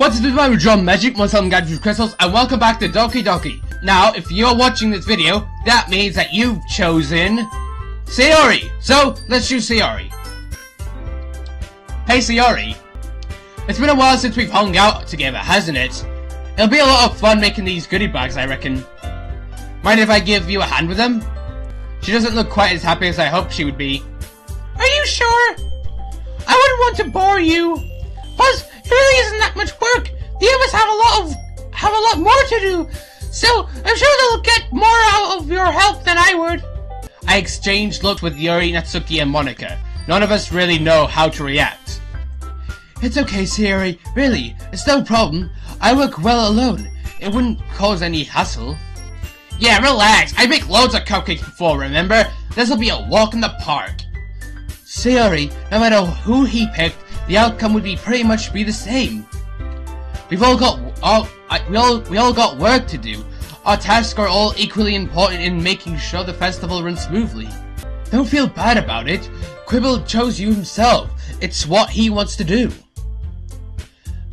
What's up, my drum magic, myself and Gadget Crystals, and welcome back to Doki Doki. Now, if you're watching this video, that means that you've chosen Sayouri. So, let's choose Sayouri. Hey Sayouri. It's been a while since we've hung out together, hasn't it? It'll be a lot of fun making these goodie bags, I reckon. Mind if I give you a hand with them? She doesn't look quite as happy as I hoped she would be. Are you sure? I wouldn't want to bore you. Plus, it really isn't that much work. The others have a lot more to do. So, I'm sure they'll get more out of your help than I would. I exchanged looks with Yuri, Natsuki, and Monika. None of us really know how to react. It's okay, Sayouri. Really, it's no problem. I work well alone. It wouldn't cause any hassle. Yeah, relax. I make loads of cupcakes before, remember? This'll be a walk in the park. Sayouri, no matter who he picked, the outcome would be pretty much be the same. We all got work to do. Our tasks are all equally important in making sure the festival runs smoothly. Don't feel bad about it. Quibble chose you himself. It's what he wants to do.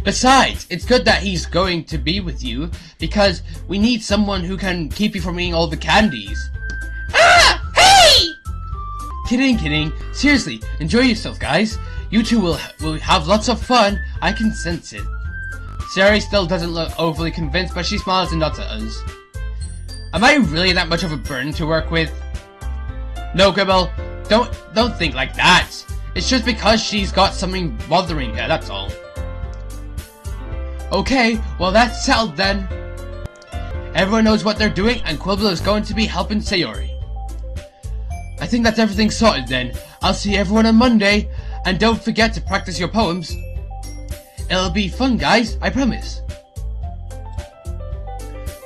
Besides, it's good that he's going to be with you, because we need someone who can keep you from eating all the candies. Ah! Hey! Kidding. Seriously, enjoy yourself, guys. You two will have lots of fun. I can sense it. Sayouri still doesn't look overly convinced, but she smiles and nods at us. Am I really that much of a burden to work with? No, Quibble. Don't think like that. It's just because she's got something bothering her, that's all. Okay, well that's settled then. Everyone knows what they're doing, and Quibble is going to be helping Sayouri. I think that's everything sorted then. I'll see everyone on Monday, and don't forget to practice your poems. It'll be fun, guys, I promise.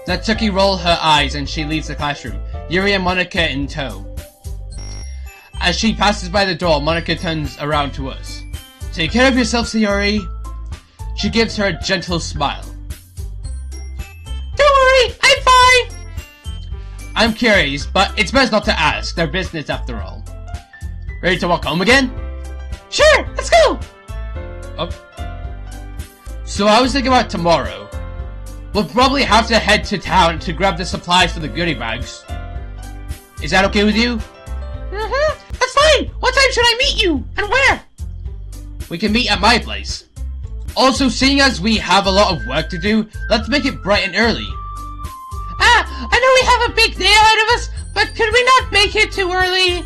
Natsuki rolls her eyes and she leaves the classroom, Yuri and Monika in tow. As she passes by the door, Monika turns around to us. Take care of yourself, Sayouri. She gives her a gentle smile. Don't worry, I'm fine. I'm curious, but it's best not to ask. They're business after all. Ready to walk home again? Sure, let's go. Oh. So I was thinking about tomorrow. We'll probably have to head to town to grab the supplies for the goodie bags. Is that okay with you? That's fine. What time should I meet you? And where? We can meet at my place. Also, seeing as we have a lot of work to do, let's make it bright and early. I know we have a big day ahead of us, but could we not make it too early?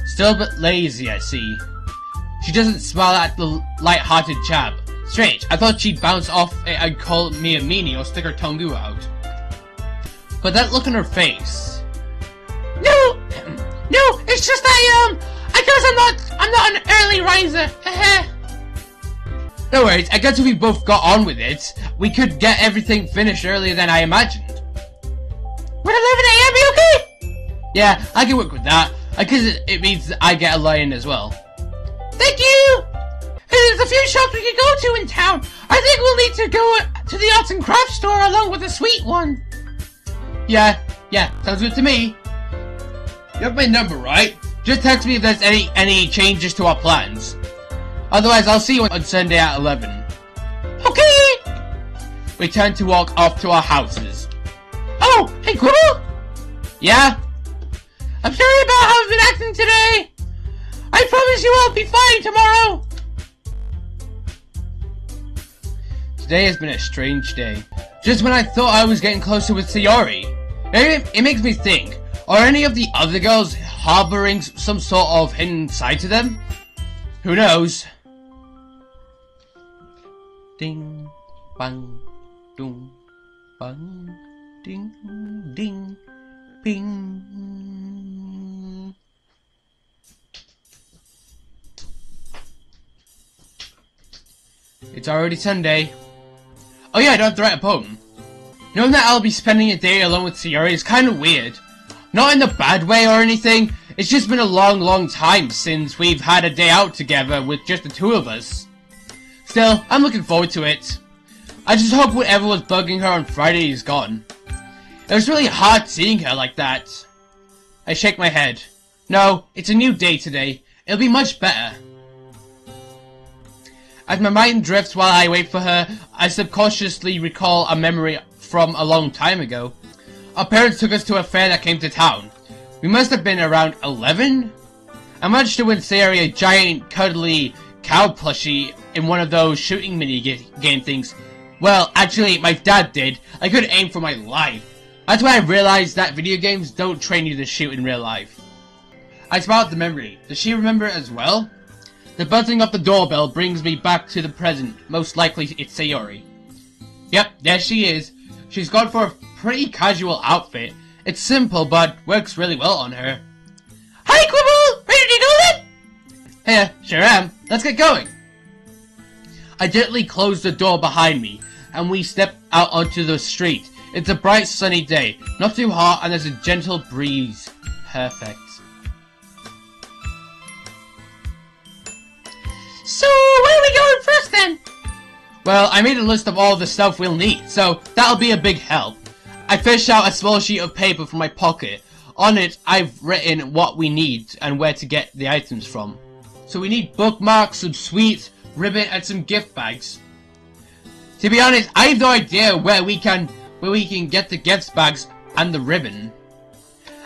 Still a bit lazy, I see. She doesn't smile at the light-hearted chap. Strange, I thought she'd bounce off it and call me a meanie or stick her tongue out. But that look on her face... No, it's just I guess I'm not an early riser. No worries, I guess if we both got on with it, we could get everything finished earlier than I imagined. Would 11 AM be okay? Yeah, I can work with that. I guess it means I get a lie-in as well. Thank you! There's a few shops we could go to in town. I think we'll need to go to the arts and crafts store along with a sweet one. Yeah, sounds good to me. You have my number, right? Just text me if there's any changes to our plans. Otherwise, I'll see you on Sunday at 11. Okay! We turn to walk off to our houses. Oh, hey Quibble? Yeah? I'm sorry about how I've been acting today. I promise you I'll be fine tomorrow. Today has been a strange day. Just when I thought I was getting closer with Sayouri. It makes me think, are any of the other girls harboring some sort of hidden side to them? Who knows? Ding, bang, doom, bang, ding, ding, ping. It's already Sunday. Oh yeah, I don't have to write a poem. Knowing that I'll be spending a day alone with Sayouri is kind of weird. Not in a bad way or anything, it's just been a long time since we've had a day out together with just the two of us. Still, I'm looking forward to it. I just hope whatever was bugging her on Friday is gone. It was really hard seeing her like that. I shake my head. No, it's a new day today. It'll be much better. As my mind drifts while I wait for her, I subconsciously recall a memory from a long time ago. Our parents took us to a fair that came to town. We must have been around 11? I managed to win Sayuri a giant, cuddly cow plushie in one of those shooting mini-game things. Well, actually, my dad did. I couldn't aim for my life. That's when I realized that video games don't train you to shoot in real life. I smiled at the memory. Does she remember it as well? The buzzing of the doorbell brings me back to the present. Most likely it's Sayuri. Yep, there she is. She's gone for a pretty casual outfit. It's simple, but works really well on her. Hi, Quibble! Ready to go then? Hey, sure am. Let's get going. I gently closed the door behind me, and we step out onto the street. It's a bright sunny day, not too hot, and there's a gentle breeze. Perfect. So, where are we going first then? Well, I made a list of all the stuff we'll need, so that'll be a big help. I fished out a small sheet of paper from my pocket. On it, I've written what we need and where to get the items from. So we need bookmarks, some sweets, ribbon, and some gift bags. To be honest, I have no idea where we can get the gift bags and the ribbon.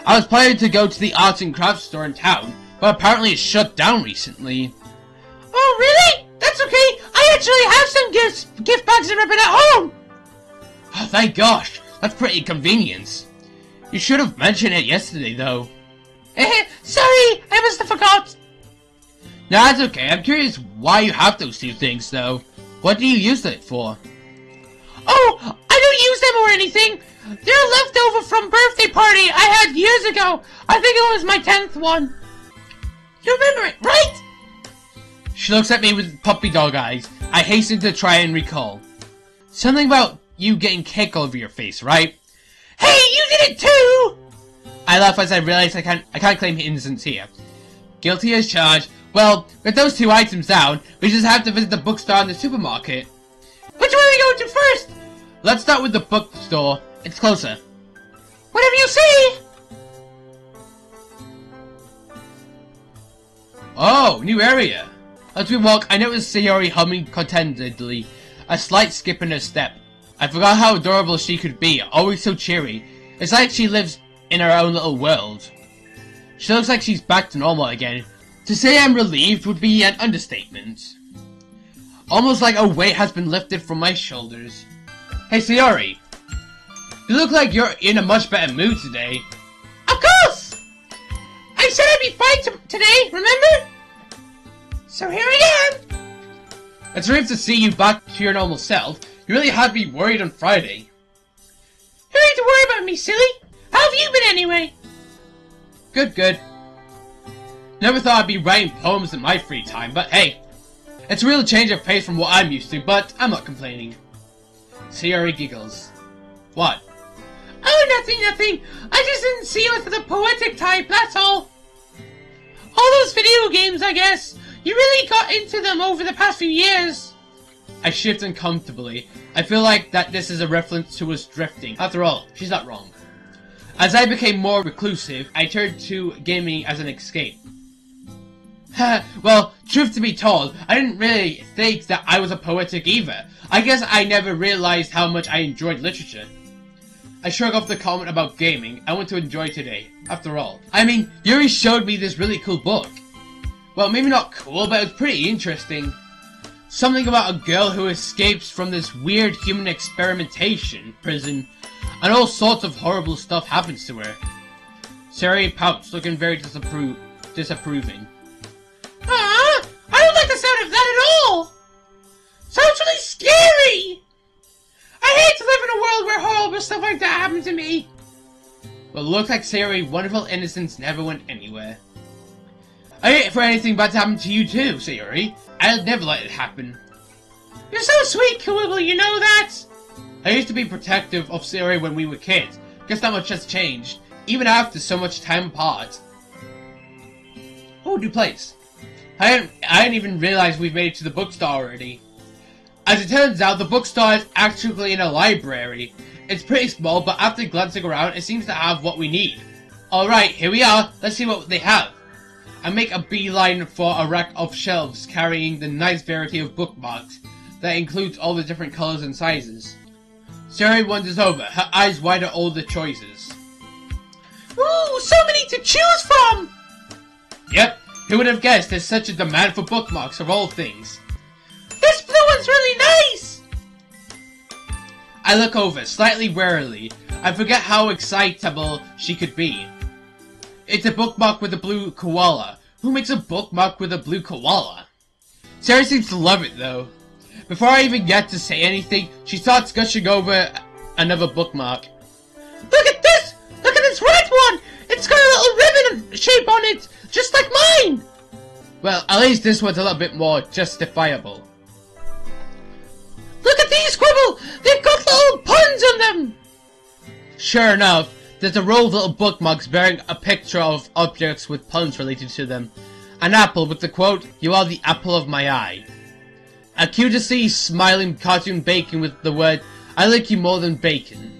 I was planning to go to the arts and crafts store in town, but apparently it's shut down recently. Oh, really? That's okay. I actually have some gift bags and ribbon at home. Oh, thank gosh. That's pretty convenient. You should have mentioned it yesterday, though. Sorry, I must have forgot. No, that's okay. I'm curious why you have those two things, though. What do you use it for? Oh, I don't use them or anything. They're leftover from birthday party I had years ago. I think it was my 10th one. You remember it, right? She looks at me with puppy dog eyes. I hasten to try and recall. Something about you getting cake all over your face, right? Hey, you did it too! I laugh as I realize I can't claim innocence here. Guilty as charged. Well, with those two items down, we just have to visit the bookstore and the supermarket. Which one are we going to first? Let's start with the bookstore. It's closer. Whatever you say! Oh, new area. As we walk, I notice Sayuri humming contentedly, a slight skip in her step. I forgot how adorable she could be, always so cheery. It's like she lives in her own little world. She looks like she's back to normal again. To say I'm relieved would be an understatement. Almost like a weight has been lifted from my shoulders. Hey Sayuri, you look like you're in a much better mood today. Of course! I said I'd be fine today, remember? So here I am! It's relieved to see you back to your normal self. You really had me worried on Friday. You don't need to worry about me, silly. How have you been anyway? Good, good. Never thought I'd be writing poems in my free time, but hey. It's a real change of pace from what I'm used to, but I'm not complaining. Sayuri giggles. What? Oh, nothing. I just didn't see you as the poetic type, that's all. All those video games, I guess. You really got into them over the past few years. I shift uncomfortably. I feel like that this is a reference to us drifting. After all, she's not wrong. As I became more reclusive, I turned to gaming as an escape. Well, truth to be told, I didn't really think that I was a poetic either. I guess I never realized how much I enjoyed literature. I shrug off the comment about gaming. I want to enjoy today. After all, I mean, Yuri showed me this really cool book. Well, maybe not cool, but it was pretty interesting. Something about a girl who escapes from this weird human experimentation prison, and all sorts of horrible stuff happens to her. Sayuri pouts, looking very disapproving. I don't like the sound of that at all! Sounds really scary! I hate to live in a world where horrible stuff like that happens to me! Well, it looks like Sayuri's wonderful innocence never went anywhere. I hate for anything bad to happen to you too, Sayuri. I'd never let it happen. You're so sweet, Kawibble, you know that? I used to be protective of Sayuri when we were kids. Guess not much has changed, even after so much time apart. Oh, new place. I didn't even realize we've made it to the bookstore already. As it turns out, the bookstore is actually in a library. It's pretty small, but after glancing around, it seems to have what we need. Alright, here we are. Let's see what they have. I make a beeline for a rack of shelves carrying the nice variety of bookmarks that includes all the different colors and sizes. Sayori wanders over, her eyes wide at all the choices. Ooh, so many to choose from! Yep, who would have guessed there's such a demand for bookmarks of all things? This blue one's really nice! I look over, slightly warily. I forget how excitable she could be. It's a bookmark with a blue koala. Who makes a bookmark with a blue koala? Sayori seems to love it though. Before I even get to say anything, she starts gushing over another bookmark. Look at this! Look at this red one! It's got a little ribbon shape on it, just like mine! Well, at least this one's a little bit more justifiable. Look at these, Scribble! They've got little puns on them! Sure enough, there's a row of little bookmarks bearing a picture of objects with puns related to them. An apple with the quote, "You are the apple of my eye." A cutesy, smiling cartoon bacon with the word, "I like you more than bacon."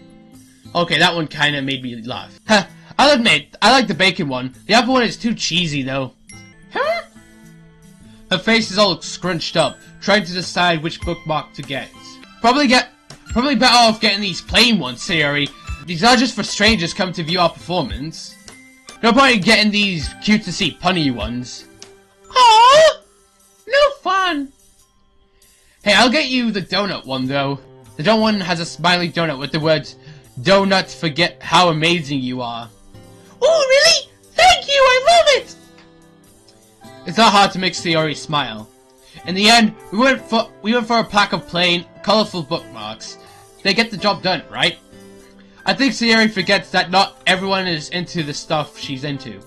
Okay, that one kinda made me laugh. Huh, I'll admit, I like the bacon one. The apple one is too cheesy though. Huh? Her face is all scrunched up, trying to decide which bookmark to get. Probably better off getting these plain ones, Sayori. These are just for strangers come to view our performance. No point in getting these cutesy punny ones. Aww! No fun! Hey, I'll get you the donut one though. The donut one has a smiley donut with the words, "Don't forget how amazing you are." Oh, really? Thank you, I love it! It's not hard to make Sayori smile. In the end, we went for a pack of plain, colorful bookmarks. They get the job done, right? I think Sayori forgets that not everyone is into the stuff she's into.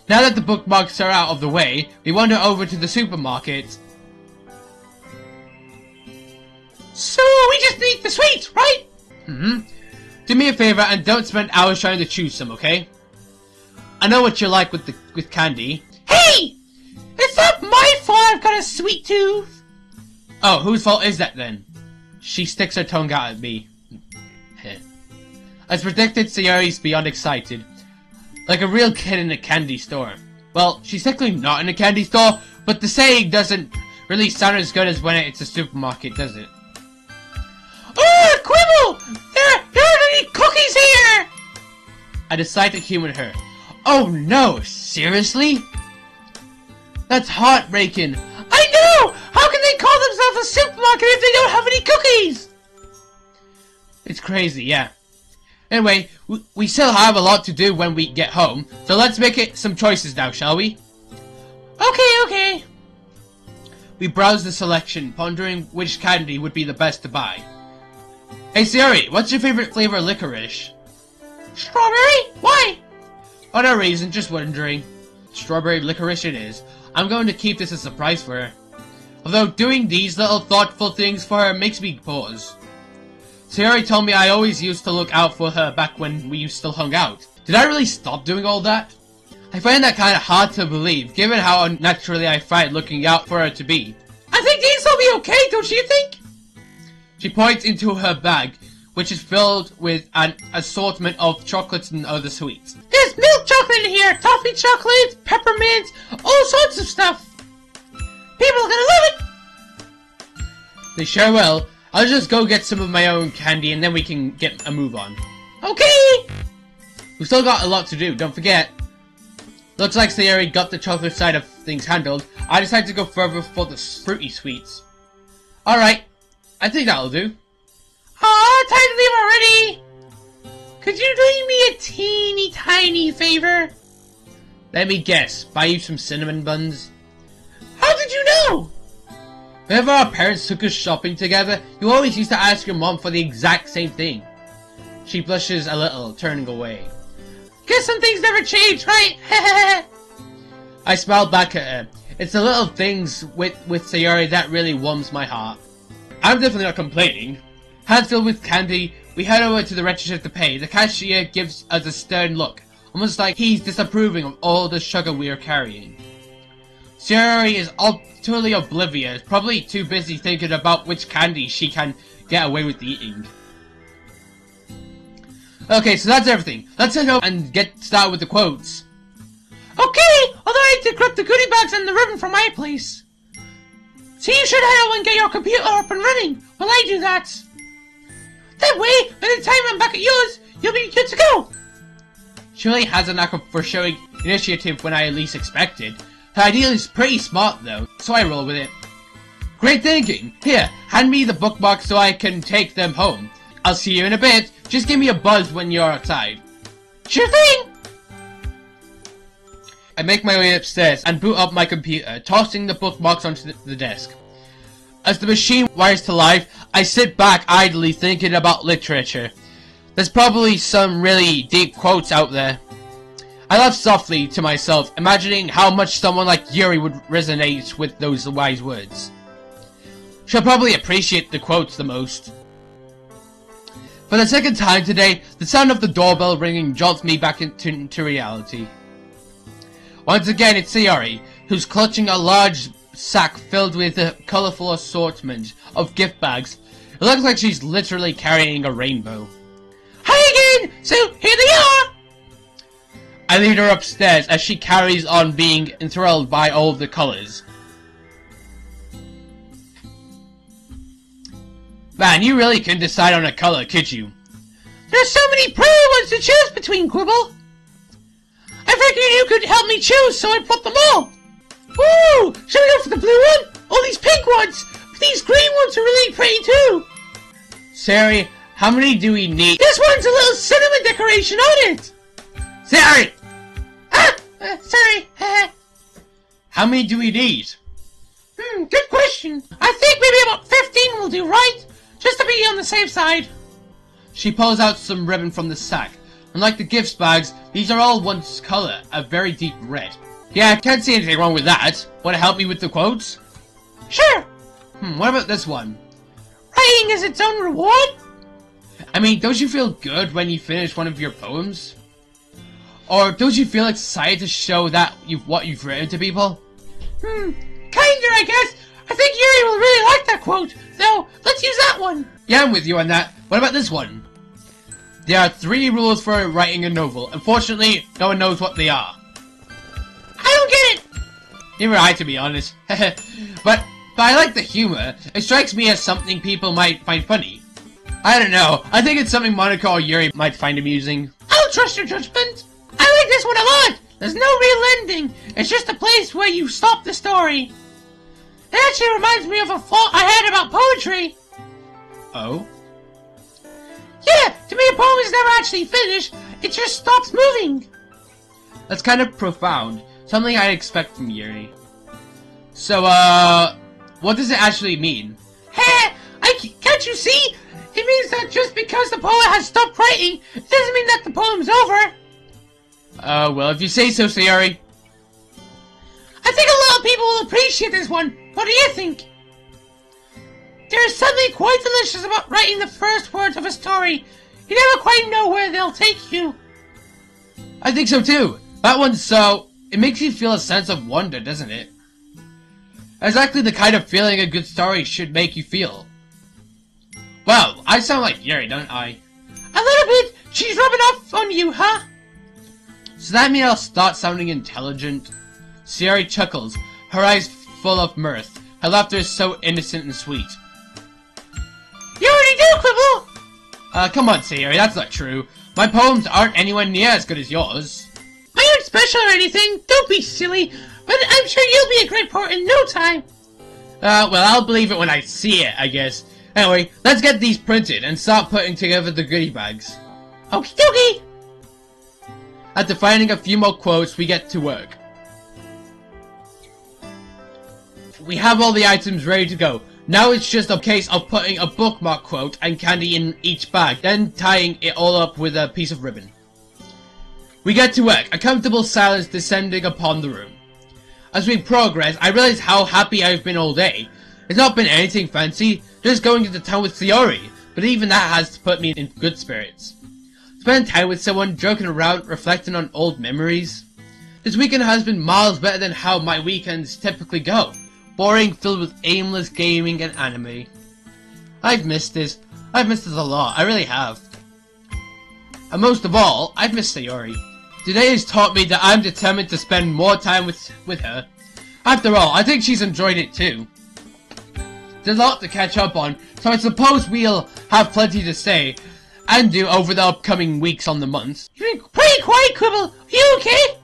Now that the bookmarks are out of the way, we wander over to the supermarket. So we just need the sweets, right? Do me a favor and don't spend hours trying to choose some, okay? I know what you're like with candy. Hey! It's not my fault I've got a sweet tooth! Oh, whose fault is that then? She sticks her tongue out at me. As predicted, Sayori's beyond excited. Like a real kid in a candy store. Well, she's technically not in a candy store, but the saying doesn't really sound as good as when it's a supermarket, does it? Oh, Quibble! There aren't any cookies here! I decide to humor her. Oh no, seriously? That's heartbreaking. I know! How can they call themselves a supermarket if they don't have any cookies? It's crazy, yeah. Anyway, we still have a lot to do when we get home, so let's make it some choices now, shall we? Okay. We browse the selection, pondering which candy would be the best to buy. Hey Sayori, what's your favorite flavor of licorice? Strawberry? Why? Oh, no reason, just wondering. Strawberry licorice it is. I'm going to keep this a surprise for her. Although doing these little thoughtful things for her makes me pause. Sayori told me I always used to look out for her back when we still hung out. Did I really stop doing all that? I find that kinda hard to believe, given how unnaturally I find looking out for her to be. I think these will be okay, don't you think? She points into her bag, which is filled with an assortment of chocolates and other sweets. There's milk chocolate in here, toffee chocolate, peppermint, all sorts of stuff. People are gonna love it. They sure will. I'll just go get some of my own candy and then we can get a move on. Okay! We've still got a lot to do, don't forget. Looks like Sayori got the chocolate side of things handled. I decided to go further for the fruity sweets. Alright, I think that'll do. Aw, time to leave already! Could you do me a teeny tiny favor? Let me guess, buy you some cinnamon buns? How did you know? Whenever our parents took us shopping together, you always used to ask your mom for the exact same thing. She blushes a little, turning away. Guess some things never change, right? I smile back at her. It's the little things with Sayori that really warms my heart. I'm definitely not complaining. Hands filled with candy, we head over to the register to pay. The cashier gives us a stern look, almost like he's disapproving of all the sugar we are carrying. Sayori is totally oblivious, probably too busy thinking about which candy she can get away with eating. Okay, so that's everything. Let's head over and get started with the quotes. Okay, although I need to grab the goodie bags and the ribbon from my place. So you should head out and get your computer up and running while I do that. That way, by the time I'm back at yours, you'll be good to go. She really has a knack for showing initiative when I least expected. Her idea is pretty smart though, so I roll with it. Great thinking! Here, hand me the bookmarks so I can take them home. I'll see you in a bit. Just give me a buzz when you're outside. Sure thing! I make my way upstairs and boot up my computer, tossing the bookmarks onto the desk. As the machine wires to life, I sit back idly thinking about literature. There's probably some really deep quotes out there. I laugh softly to myself, imagining how much someone like Yuri would resonate with those wise words. She'll probably appreciate the quotes the most. For the second time today, the sound of the doorbell ringing jolts me back into reality. Once again, it's Sayouri, who's clutching a large sack filled with a colourful assortment of gift bags. It looks like she's literally carrying a rainbow. Hi again! So, here they are! I lead her upstairs as she carries on being enthralled by all the colours. Man, you really couldn't decide on a colour, could you? There's so many pretty ones to choose between, Quibble. I figured you could help me choose, so I brought them all. Woo! Should we go for the blue one? Oh, these pink ones! But these green ones are really pretty too. Sayouri, how many do we need? This one's a little cinnamon decoration on it. Sayouri! Sorry. How many do we need? Good question. I think maybe about 15 will do, right? Just to be on the safe side. She pulls out some ribbon from the sack. Unlike the gift bags, these are all one colour, a very deep red. Yeah, I can't see anything wrong with that. Want to help me with the quotes? Sure. What about this one? Writing is its own reward? I mean, don't you feel good when you finish one of your poems? Or don't you feel excited to show that what you've written to people? Kinda, I guess. I think Yuri will really like that quote. So, let's use that one. Yeah, I'm with you on that. What about this one? There are 3 rules for writing a novel. Unfortunately, no one knows what they are. I don't get it! Neither I, to be honest. but I like the humor. It strikes me as something people might find funny. I don't know. I think it's something Monica or Yuri might find amusing. I'll trust your judgment. I like this one a lot. There's no real ending. It's just a place where you stop the story. It actually reminds me of a thought I had about poetry. Oh? Yeah, to me a poem is never actually finished. It just stops moving. That's kind of profound. Something I'd expect from Yuri. So, what does it actually mean? Can't you see? It means that just because the poet has stopped writing, it doesn't mean that the poem's over. Well, if you say so, Sayouri. I think a lot of people will appreciate this one. What do you think? There's something quite delicious about writing the first words of a story. You never quite know where they'll take you. I think so too. That one's so... It makes you feel a sense of wonder, doesn't it? Exactly the kind of feeling a good story should make you feel. Well, I sound like Yuri, don't I? A little bit. She's rubbing off on you, huh? So that means I'll start sounding intelligent? Sayouri chuckles, her eyes full of mirth. Her laughter is so innocent and sweet. You already do, Quibble! Come on, Sayouri, that's not true. My poems aren't anywhere near as good as yours. I aren't special or anything, don't be silly, but I'm sure you'll be a great poet in no time. Well, I'll believe it when I see it, I guess. Anyway, let's get these printed and start putting together the goodie bags. Okie dokie! After finding a few more quotes, we get to work. We have all the items ready to go. Now it's just a case of putting a bookmark quote and candy in each bag, then tying it all up with a piece of ribbon. We get to work, a comfortable silence descending upon the room. As we progress, I realize how happy I've been all day. It's not been anything fancy, just going into town with Sayouri, but even that has put me in good spirits. Spending time with someone, joking around, reflecting on old memories. This weekend has been miles better than how my weekends typically go. Boring, filled with aimless gaming and anime. I've missed this. I've missed this a lot, I really have. And most of all, I've missed Sayouri. Today has taught me that I'm determined to spend more time with her. After all, I think she's enjoyed it too. There's a lot to catch up on, so I suppose we'll have plenty to say and do over the upcoming weeks on the months. You're being pretty quiet, Quibble. Are you okay?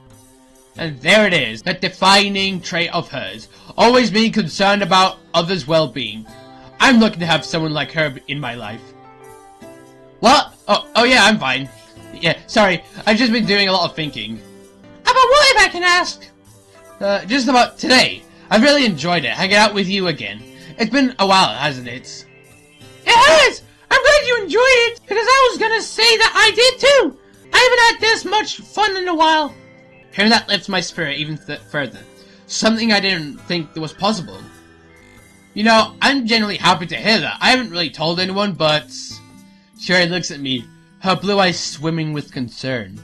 And there it is, that defining trait of hers, always being concerned about others' well-being. I'm looking to have someone like her in my life. What? Oh yeah, I'm fine. Yeah, sorry, I've just been doing a lot of thinking. About what, if I can ask? Just about today. I've really enjoyed it, hanging out with you again. It's been a while, hasn't it? It has! I'm glad you enjoyed it, because I was gonna say that I did too! I haven't had this much fun in a while. Hearing that lifts my spirit even further. Something I didn't think was possible. You know, I'm genuinely happy to hear that. I haven't really told anyone, but... Sherry looks at me, her blue eyes swimming with concern.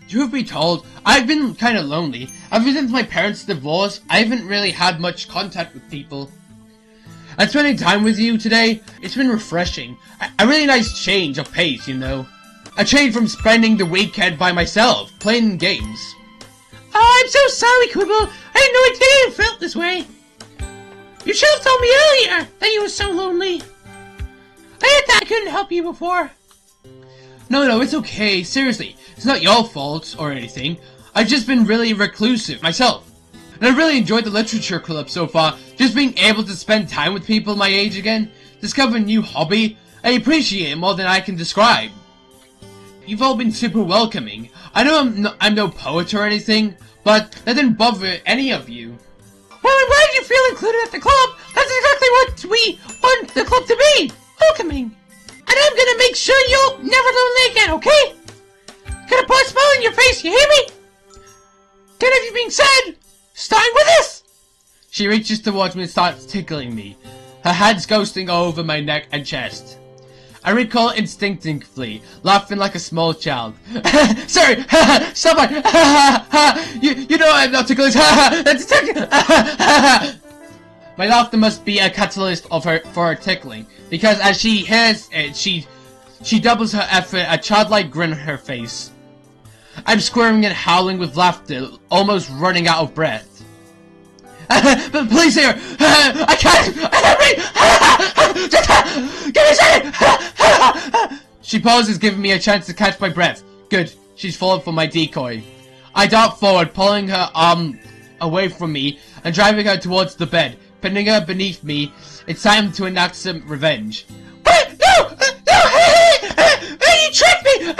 Truth be told, I've been kind of lonely. Ever since my parents' divorce, I haven't really had much contact with people. And spending time with you today, it's been refreshing. A really nice change of pace, you know. A change from spending the weekend by myself, playing games. Oh, I'm so sorry, Quibble. I had no idea you felt this way. You should have told me earlier that you were so lonely. I thought I couldn't help you before. No, it's okay. Seriously, it's not your fault or anything. I've just been really reclusive myself. And I've really enjoyed the literature club so far. Just being able to spend time with people my age again, discover a new hobby, I appreciate it more than I can describe. You've all been super welcoming. I know I'm no poet or anything, but that didn't bother any of you. Well, I'm glad you feel included at the club. That's exactly what we want the club to be. Welcoming. And I'm gonna make sure you'll never lonely again, okay? Gonna put a smile on your face, you hear me? That everything being said, starting with this. She reaches towards me and starts tickling me, her hands ghosting over my neck and chest. I recall instinctively, laughing like a small child. Sorry! Stop it! You know I'm not ticklish! My laughter must be a catalyst for her tickling, because as she hears it, she doubles her effort, a childlike grin on her face. I'm squirming and howling with laughter, almost running out of breath. But please here! I can't breathe! Just give me a second! She pauses, giving me a chance to catch my breath. Good, she's fallen for my decoy. I dart forward, pulling her arm away from me and driving her towards the bed, pinning her beneath me. It's time to enact some revenge. Wait, no! You tricked me!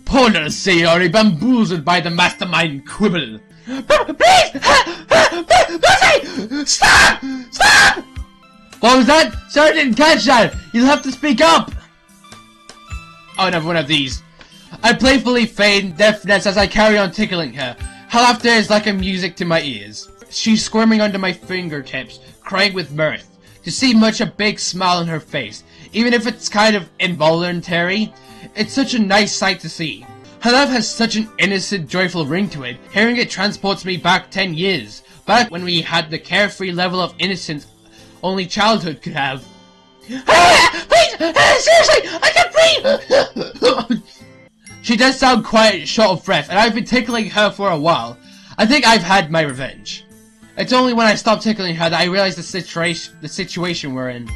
Poor little sayouri, bamboozled by the mastermind Quibble. Please! Lucy! Stop! Stop! What was that? Sorry, I didn't catch that. You'll have to speak up. Oh, another one of these. I playfully feign deafness as I carry on tickling her. Her laughter is like a music to my ears. She's squirming under my fingertips, crying with mirth. To see much a big smile on her face, even if it's kind of involuntary, it's such a nice sight to see. Her laugh has such an innocent, joyful ring to it. Hearing it transports me back 10 years, back when we had the carefree level of innocence only childhood could have. Please! Seriously! I can't breathe! She does sound quite short of breath, and I've been tickling her for a while. I think I've had my revenge. It's only when I stop tickling her that I realize the situation we're in.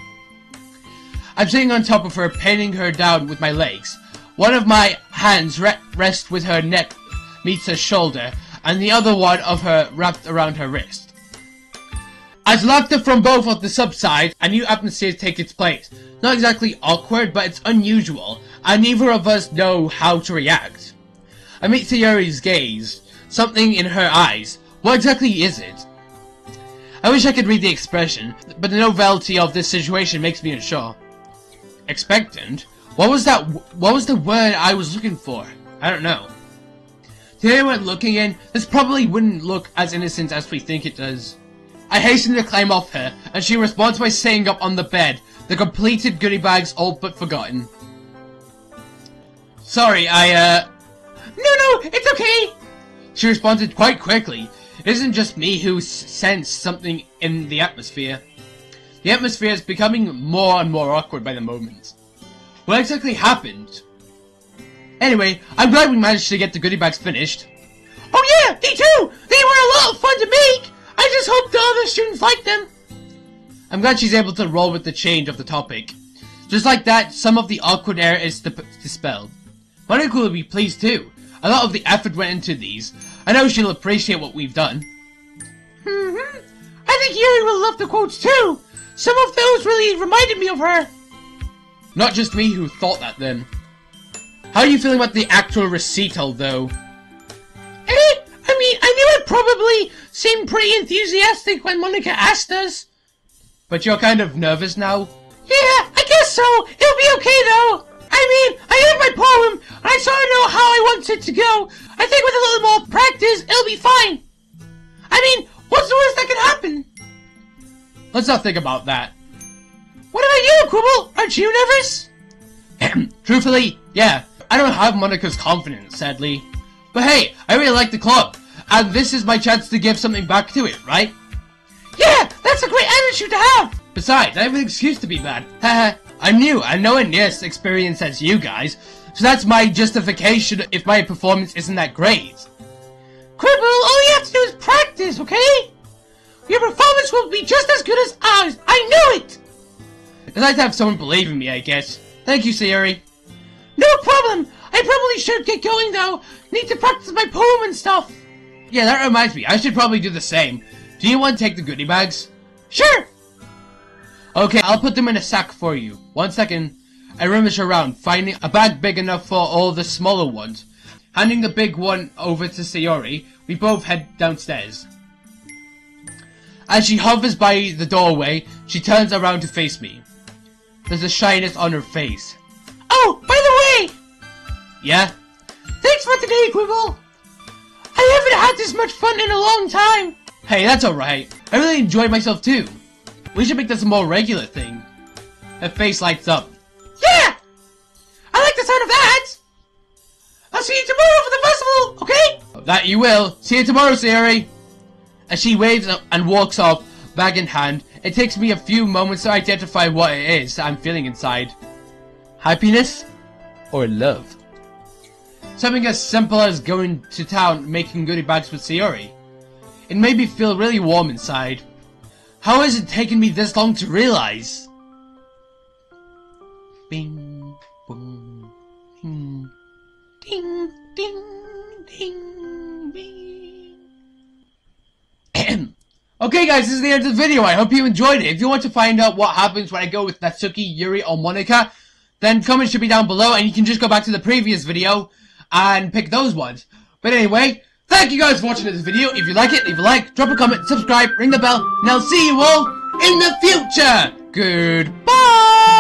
I'm sitting on top of her, pinning her down with my legs. One of my hands rests with her neck meets her shoulder, and the other one of her wrapped around her wrist. As laughter from both of the subside, a new atmosphere takes its place. Not exactly awkward, but it's unusual, and neither of us know how to react. I meet Sayuri's gaze, something in her eyes. What exactly is it? I wish I could read the expression, but the novelty of this situation makes me unsure. Expectant? What was that? What was the word I was looking for? I don't know. To anyone looking in, this probably wouldn't look as innocent as we think it does. I hasten to climb off her, and she responds by sitting up on the bed, the completed goodie bags all but forgotten. Sorry, No, it's okay! She responded quite quickly. It isn't just me who sensed something in the atmosphere. The atmosphere is becoming more and more awkward by the moment. What exactly happened? Anyway, I'm glad we managed to get the goodie bags finished. Oh yeah, me too! They were a lot of fun to make! I just hope the other students like them. I'm glad she's able to roll with the change of the topic. Just like that, some of the awkward air is dispelled. Monica will be pleased too. A lot of the effort went into these. I know she'll appreciate what we've done. I think Yuri will love the quotes too. Some of those really reminded me of her. Not just me who thought that then. How are you feeling about the actual recital though? I mean, I knew it probably seemed pretty enthusiastic when Monica asked us. But you're kind of nervous now? Yeah, I guess so. It'll be okay though. I mean, I have my poem, and I sort of know how I want it to go. I think with a little more practice, it'll be fine. I mean, what's the worst that could happen? Let's not think about that. What about you, Quibble? Aren't you nervous? Truthfully, yeah. I don't have Monica's confidence, sadly. But hey, I really like the club, and this is my chance to give something back to it, right? Yeah, that's a great attitude to have! Besides, I have an excuse to be bad. Haha, I'm new and nowhere near as experienced as you guys, so that's my justification if my performance isn't that great. Quibble, all you have to do is practice, okay? Your performance will be just as good as ours. I knew it! I'd like to have someone believe in me, I guess. Thank you, Sayouri. No problem! I probably should get going though. Need to practice my poem and stuff. Yeah, that reminds me. I should probably do the same. Do you want to take the goodie bags? Sure! Okay, I'll put them in a sack for you. 1 second. I rummage around, finding a bag big enough for all the smaller ones. Handing the big one over to Sayouri, we both head downstairs. As she hovers by the doorway, she turns around to face me. There's a shyness on her face. Oh, by the way! Yeah? Thanks for today, Quibble! I haven't had this much fun in a long time! Hey, that's alright. I really enjoyed myself too. We should make this a more regular thing. Her face lights up. Yeah! I like the sound of that! I'll see you tomorrow for the festival, okay? That you will. See you tomorrow, Sayouri. As she waves and walks off, bag in hand, it takes me a few moments to identify what it is I'm feeling inside. Happiness? Or love? Something as simple as going to town making goodie bags with Sayouri. It made me feel really warm inside. How has it taken me this long to realize? Bing, boom, ding, ding, ding, ding, bing. Okay guys, this is the end of the video. I hope you enjoyed it. If you want to find out what happens when I go with Natsuki, Yuri, or Monica, then comments should be down below, and you can just go back to the previous video and pick those ones. But anyway, thank you guys for watching this video. If you like it, leave a like, drop a comment, subscribe, ring the bell, and I'll see you all in the future. Goodbye!